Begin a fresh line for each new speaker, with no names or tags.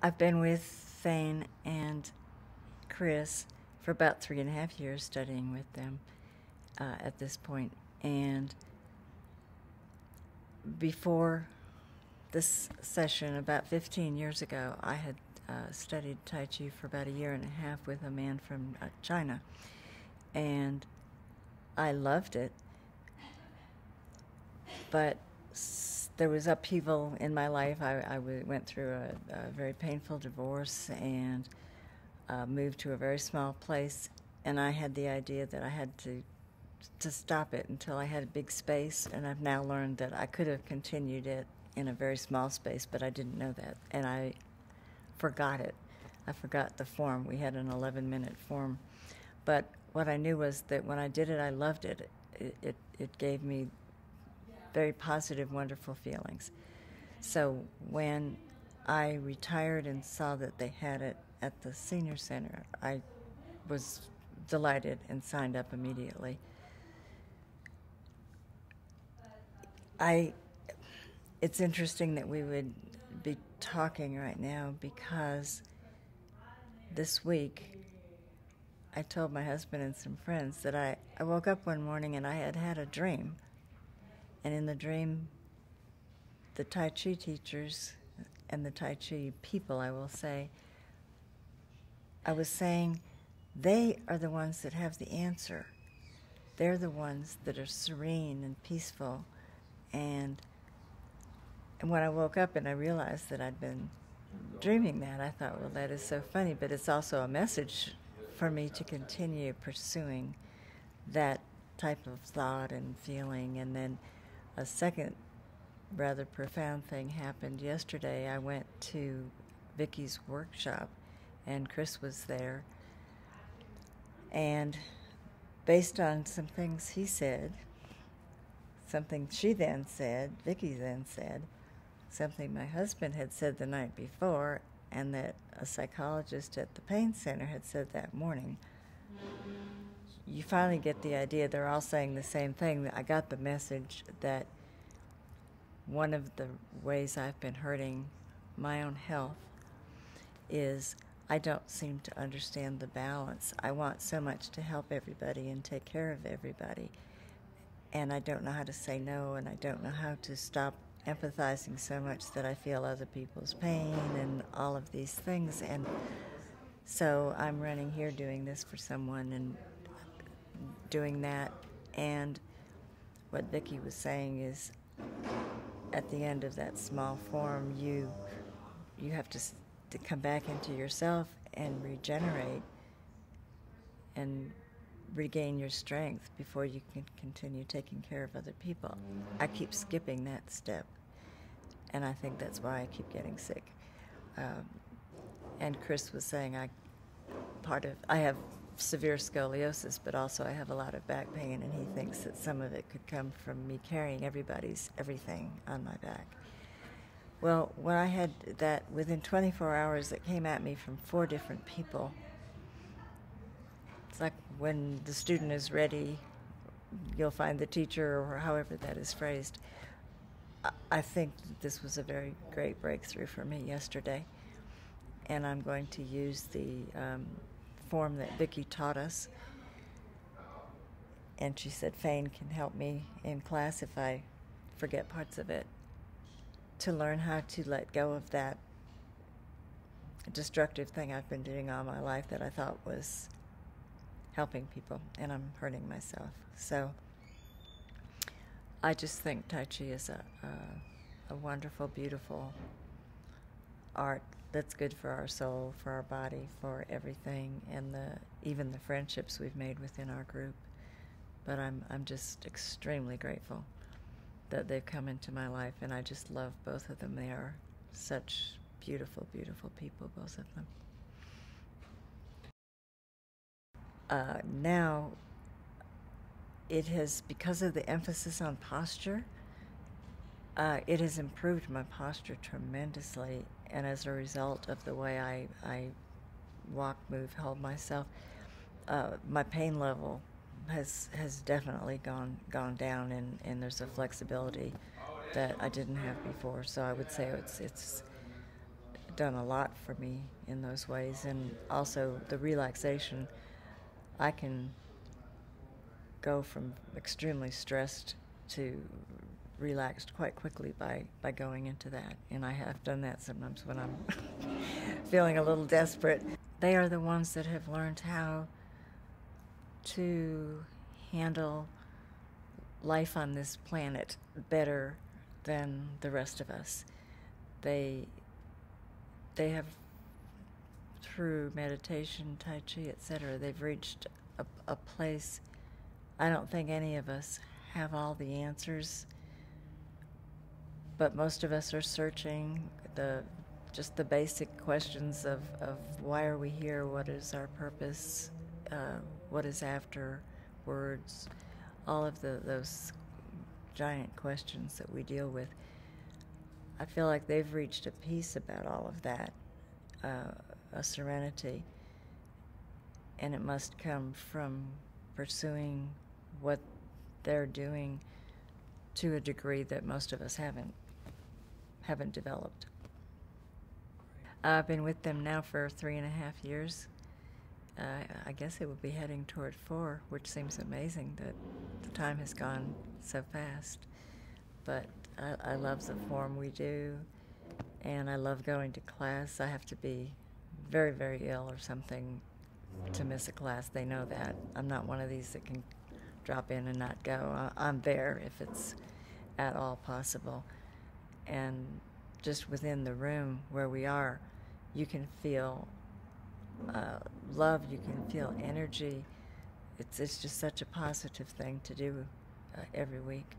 I've been with Fayne and Chris for about 3.5 years, studying with them at this point. And before this session, about 15 years ago, I had studied Tai Chi for about 1.5 years with a man from China. And I loved it. But there was upheaval in my life. I went through a very painful divorce and moved to a very small place. And I had the idea that I had to stop it until I had a big space. And I've now learned that I could have continued it in a very small space, but I didn't know that. And I forgot it. I forgot the form. We had an 11-minute form. But what I knew was that when I did it, I loved it. It gave me very positive, wonderful feelings. So when I retired and saw that they had it at the senior center, I was delighted and signed up immediately. It's interesting that we would be talking right now because this week I told my husband and some friends that I woke up one morning and I had a dream. And in the dream, the Tai Chi teachers and the Tai Chi people, I will say, I was saying they are the ones that have the answer. They're the ones that are serene and peaceful. And when I woke up and I realized that I'd been dreaming that, I thought, well, that is so funny. But it's also a message for me to continue pursuing that type of thought and feeling. And then a second rather profound thing happened yesterday. I went to Vicki's workshop, and Chris was there. And based on some things he said, something she then said, Vicki then said, something my husband had said the night before, and that a psychologist at the pain center had said that morning, you finally get the idea they're all saying the same thing. I got the message that one of the ways I've been hurting my own health is I don't seem to understand the balance. I want so much to help everybody and take care of everybody, and I don't know how to say no, and I don't know how to stop empathizing so much that I feel other people's pain and all of these things. And so I'm running here doing this for someone and doing that. And what Vicki was saying is, at the end of that small form, you have to come back into yourself and regenerate and regain your strength before you can continue taking care of other people. I keep skipping that step, and I think that's why I keep getting sick. And Chris was saying I have severe scoliosis, but also I have a lot of back pain, and he thinks that some of it could come from me carrying everything on my back. Well, when I had that, within 24 hours, it came at me from 4 different people. It's like when the student is ready, you'll find the teacher, or however that is phrased. I think that this was a very great breakthrough for me yesterday, and I'm going to use the form that Vicki taught us. And she said Fayne can help me in class if I forget parts of it, to learn how to let go of that destructive thing I've been doing all my life that I thought was helping people, and I'm hurting myself. So I just think Tai Chi is a wonderful, beautiful art that's good for our soul, for our body, for everything, and even the friendships we've made within our group. But I'm just extremely grateful that they've come into my life, and I just love both of them. They are such beautiful, beautiful people, both of them. Now, it has, because of the emphasis on posture, it has improved my posture tremendously, and as a result of the way I walk, move, hold myself, my pain level has definitely gone down, and there's a flexibility that I didn't have before. So I would say it's done a lot for me in those ways, and also the relaxation. I can go from extremely stressed to relaxed quite quickly by going into that, and I have done that sometimes when I'm feeling a little desperate. They are the ones that have learned how to handle life on this planet better than the rest of us. They have, through meditation, Tai Chi, etc., they've reached a place. I don't think any of us have all the answers, but most of us are searching just the basic questions of why are we here, what is our purpose, what is afterwards, all of those giant questions that we deal with. I feel like they've reached a peace about all of that, a serenity, and it must come from pursuing what they're doing to a degree that most of us haven't developed. I've been with them now for 3.5 years. I guess it will be heading toward 4, which seems amazing that the time has gone so fast. But I love the form we do, and I love going to class. I have to be very, very ill or something to miss a class. They know that. I'm not one of these that can drop in and not go. I'm there if it's at all possible. And just within the room where we are, you can feel love, you can feel energy. It's just such a positive thing to do every week.